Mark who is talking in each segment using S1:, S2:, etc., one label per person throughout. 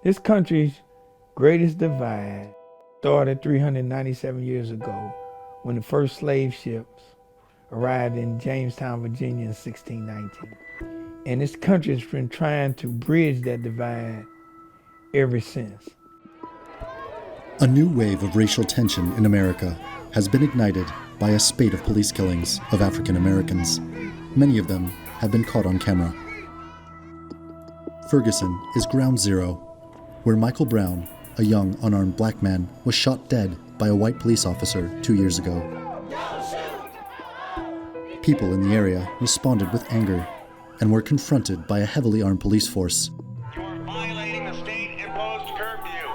S1: This country's greatest divide started 397 years ago when the first slave ships arrived in Jamestown, Virginia in 1619. And this country has been trying to bridge that divide ever since.
S2: A new wave of racial tension in America has been ignited by a spate of police killings of African Americans. Many of them have been caught on camera. Ferguson is ground zero, where Michael Brown, a young unarmed black man, was shot dead by a white police officer 2 years ago. People in the area responded with anger and were confronted by a heavily armed police force.
S3: You are violating the state-imposed curfew.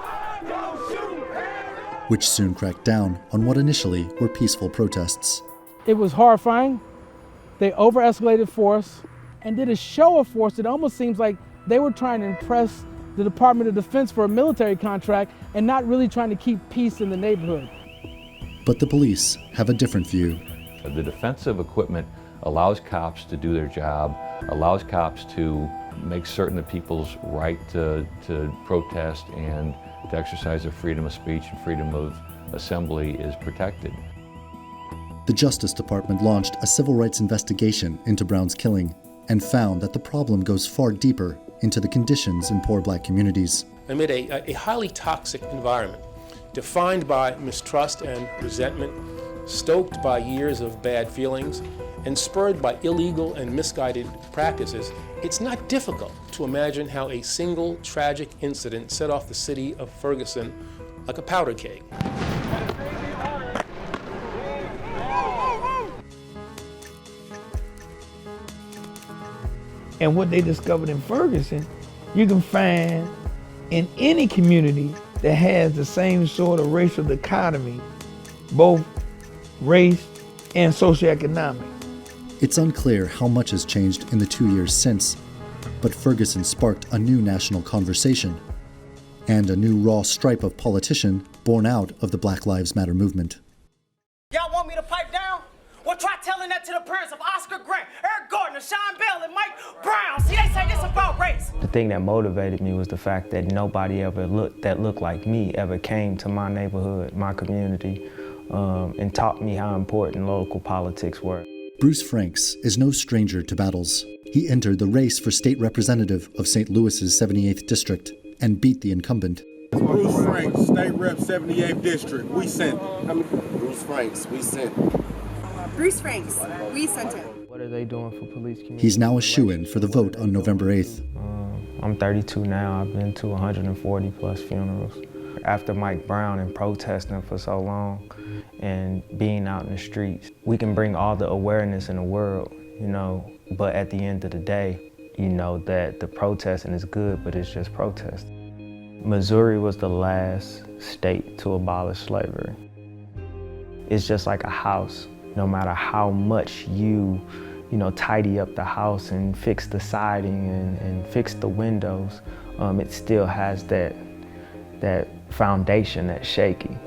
S2: Which soon cracked down on what initially were peaceful protests.
S4: It was horrifying. They over-escalated force and did a show of force. It almost seems like they were trying to impress the Department of Defense for a military contract and not really trying to keep peace in the neighborhood.
S2: But the police have a different view.
S5: The defensive equipment allows cops to do their job, allows cops to make certain that people's right to protest and to exercise their freedom of speech and freedom of assembly is protected.
S2: The Justice Department launched a civil rights investigation into Brown's killing and found that the problem goes far deeper into the conditions in poor black communities.
S6: Amid a highly toxic environment, defined by mistrust and resentment, stoked by years of bad feelings, and spurred by illegal and misguided practices, it's not difficult to imagine how a single tragic incident set off the city of Ferguson like a powder keg.
S1: And what they discovered in Ferguson, you can find in any community that has the same sort of racial dichotomy, both race and socioeconomic.
S2: It's unclear how much has changed in the 2 years since, but Ferguson sparked a new national conversation and a new raw stripe of politician born out of the Black Lives Matter movement.
S7: Y'all want me to pipe down? Well, try telling that to the parents of Oscar Grant, Eric Gordon, Sean Bell, and Mike Brown. See, they say this about race.
S8: The thing that motivated me was the fact that nobody ever looked like me ever came to my neighborhood, my community, and taught me how important local politics were.
S2: Bruce Franks is no stranger to battles. He entered the race for state representative of St. Louis's 78th district and beat the incumbent.
S9: Bruce Franks, state rep 78th district. We sent.
S10: Bruce Franks, we sent.
S11: Bruce Franks, we sent him.
S8: What are they doing for police community?
S2: He's now a shoo-in for the vote on November 8th.
S8: I'm 32 now. I've been to 140 plus funerals. After Mike Brown and protesting for so long and being out in the streets, we can bring all the awareness in the world, but at the end of the day, that the protesting is good, but it's just protest. Missouri was the last state to abolish slavery. It's just like a house. No matter how much you tidy up the house and fix the siding and fix the windows, it still has that foundation that's shaky.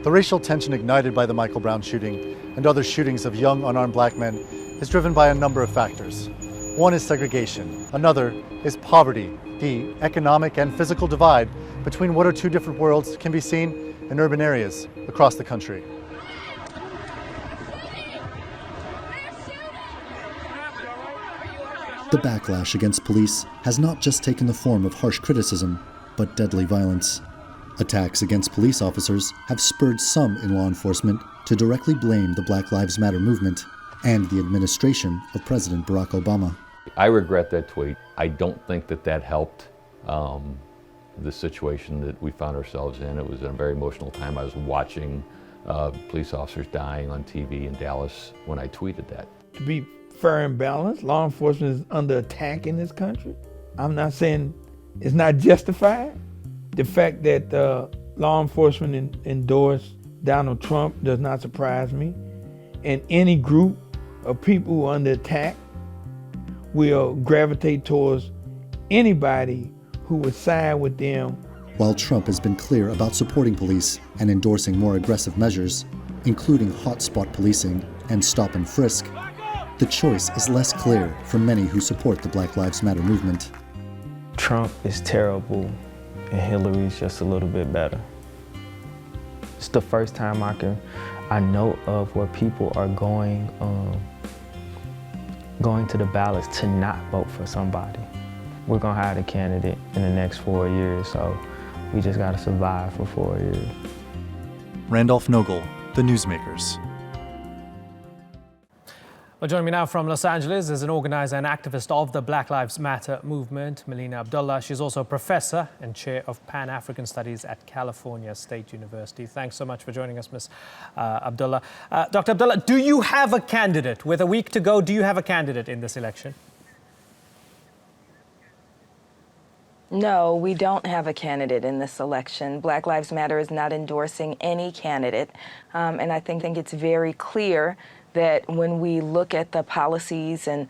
S12: The racial tension ignited by the Michael Brown shooting and other shootings of young unarmed black men is driven by a number of factors. One is segregation. Another is poverty. The economic and physical divide between what are two different worlds can be seen in urban areas across the country.
S2: The backlash against police has not just taken the form of harsh criticism, but deadly violence. Attacks against police officers have spurred some in law enforcement to directly blame the Black Lives Matter movement and the administration of President Barack Obama.
S5: I regret that tweet. I don't think that helped the situation that we found ourselves in. It was a very emotional time. I was watching police officers dying on TV in Dallas when I tweeted that.
S1: To be fair and balanced, law enforcement is under attack in this country. I'm not saying it's not justified. The fact that law enforcement endorsed Donald Trump does not surprise me. And any group of people who are under attack will gravitate towards anybody who would side with them.
S2: While Trump has been clear about supporting police and endorsing more aggressive measures, including hotspot policing and stop and frisk, the choice is less clear for many who support the Black Lives Matter movement.
S8: Trump is terrible and Hillary's just a little bit better. It's the first time I know of where people are going to the ballots to not vote for somebody. We're gonna hire the candidate in the next 4 years, so we just gotta survive for 4 years.
S2: Randolph Nogle, The Newsmakers.
S13: Well, joining me now from Los Angeles is an organizer and activist of the Black Lives Matter movement, Melina Abdullah. She's also a professor and chair of Pan-African Studies at California State University. Thanks so much for joining us, Ms. Abdullah. Dr. Abdullah, do you have a candidate? With a week to go, do you have a candidate in this election?
S14: No, we don't have a candidate in this election. Black Lives Matter is not endorsing any candidate. And I think it's very clear that when we look at the policies and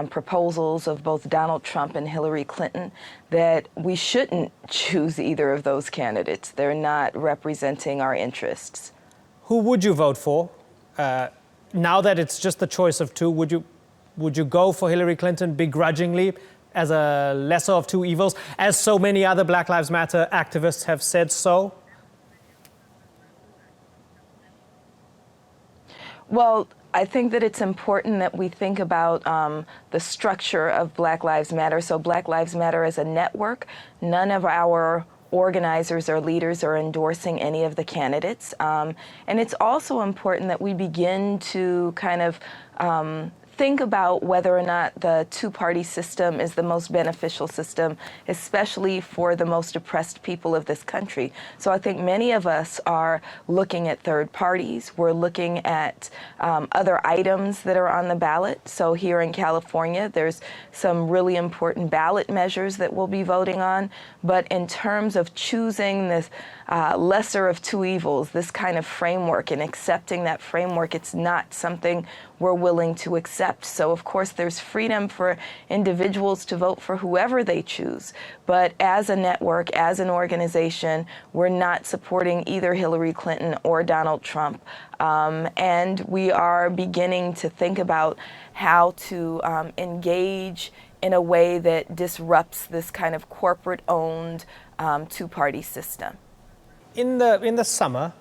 S14: proposals of both Donald Trump and Hillary Clinton, that we shouldn't choose either of those candidates. They're not representing our interests.
S13: Who would you vote for? Now that it's just the choice of two, would you go for Hillary Clinton begrudgingly as a lesser of two evils, as so many other Black Lives Matter activists have said so?
S14: Well, I think that it's important that we think about the structure of Black Lives Matter. So Black Lives Matter as a network. None of our organizers or leaders are endorsing any of the candidates. And it's also important that we begin to kind of think about whether or not the two-party system is the most beneficial system, especially for the most oppressed people of this country. So I think many of us are looking at third parties. We're looking at other items that are on the ballot. So here in California, there's some really important ballot measures that we'll be voting on. But in terms of choosing this lesser of two evils, this kind of framework, and accepting that framework, it's not something we're willing to accept. So of course there's freedom for individuals to vote for whoever they choose. But as a network, as an organization, we're not supporting either Hillary Clinton or Donald Trump. And we are beginning to think about how to engage in a way that disrupts this kind of corporate-owned two-party system.
S13: In the summer,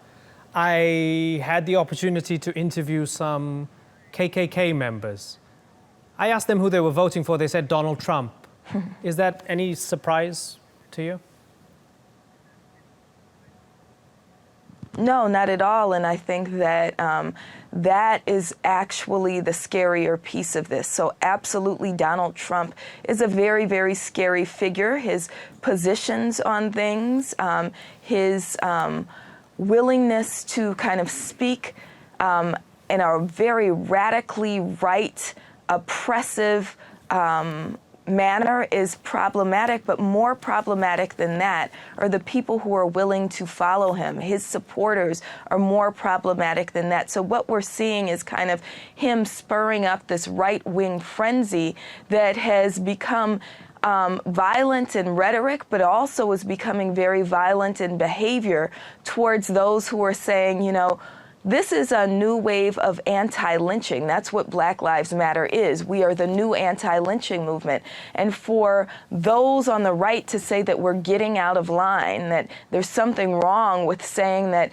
S13: I had the opportunity to interview some KKK members. I asked them who they were voting for. They said Donald Trump. Is that any surprise to you?
S14: No, not at all. And I think that that is actually the scarier piece of this. So absolutely, Donald Trump is a very, very scary figure. His positions on things, his willingness to kind of speak in a very radically right, oppressive manner is problematic, but more problematic than that are the people who are willing to follow him. His supporters are more problematic than that. So what we're seeing is kind of him spurring up this right-wing frenzy that has become violent in rhetoric, but also is becoming very violent in behavior towards those who are saying, you know, this is a new wave of anti-lynching. That's what Black Lives Matter is. We are the new anti-lynching movement. And for those on the right to say that we're getting out of line, that there's something wrong with saying that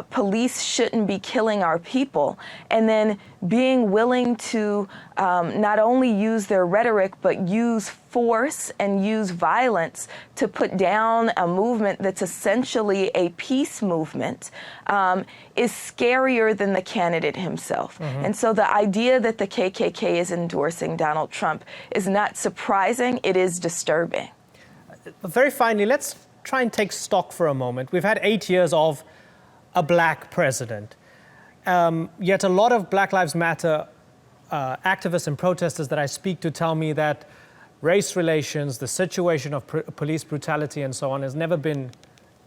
S14: police shouldn't be killing our people, and then being willing to not only use their rhetoric, but use force and use violence to put down a movement that's essentially a peace movement is scarier than the candidate himself. Mm-hmm. And so the idea that the KKK is endorsing Donald Trump is not surprising, it is disturbing.
S13: Very finally, let's try and take stock for a moment. We've had 8 years of a black president. Yet a lot of Black Lives Matter activists and protesters that I speak to tell me that race relations, the situation of police brutality and so on has never been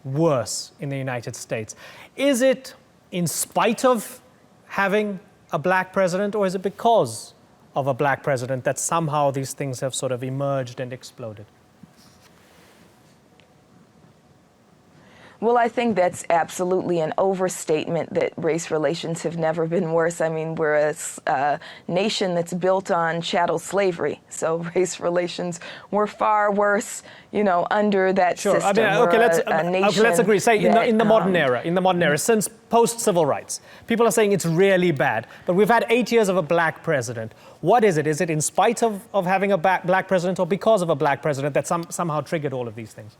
S13: worse in the United States. Is it in spite of having a black president, or is it because of a black president that somehow these things have sort of emerged and exploded?
S14: Well, I think that's absolutely an overstatement that race relations have never been worse. I mean, we're a nation that's built on chattel slavery, so race relations were far worse, you know, under that
S13: Sure.
S14: system.
S13: I mean, okay, let's agree. Say in the modern era, since post-civil rights, people are saying it's really bad. But we've had 8 years of a black president. What is it? Is it in spite of having a black president, or because of a black president that somehow triggered all of these things?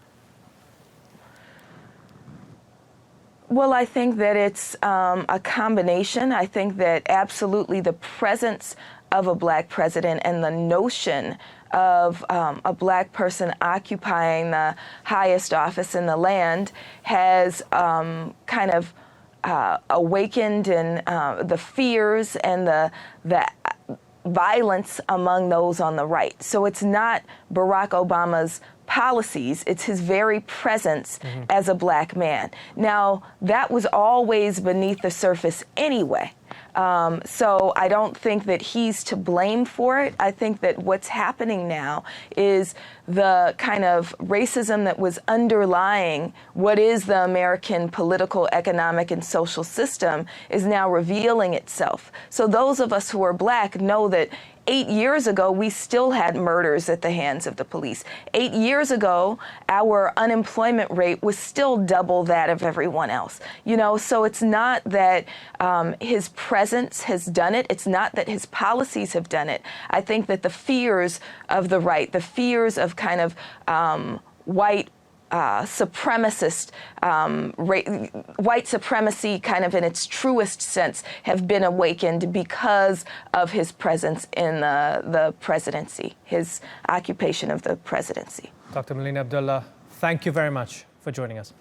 S14: Well, I think that it's a combination. I think that absolutely the presence of a black president and the notion of a black person occupying the highest office in the land has kind of awakened the fears and the violence among those on the right. So it's not Barack Obama's policies, it's his very presence as a black man. Now, that was always beneath the surface anyway. So I don't think that he's to blame for it. I think that what's happening now is the kind of racism that was underlying what is the American political, economic, and social system is now revealing itself. So those of us who are black know that 8 years ago, we still had murders at the hands of the police. 8 years ago, our unemployment rate was still double that of everyone else. You know, so it's not that his presence has done it. It's not that his policies have done it. I think that the fears of the right, the fears of kind of white supremacist, white supremacy kind of in its truest sense have been awakened because of his presence in the presidency, his occupation of the presidency.
S13: Dr. Melina Abdullah, thank you very much for joining us.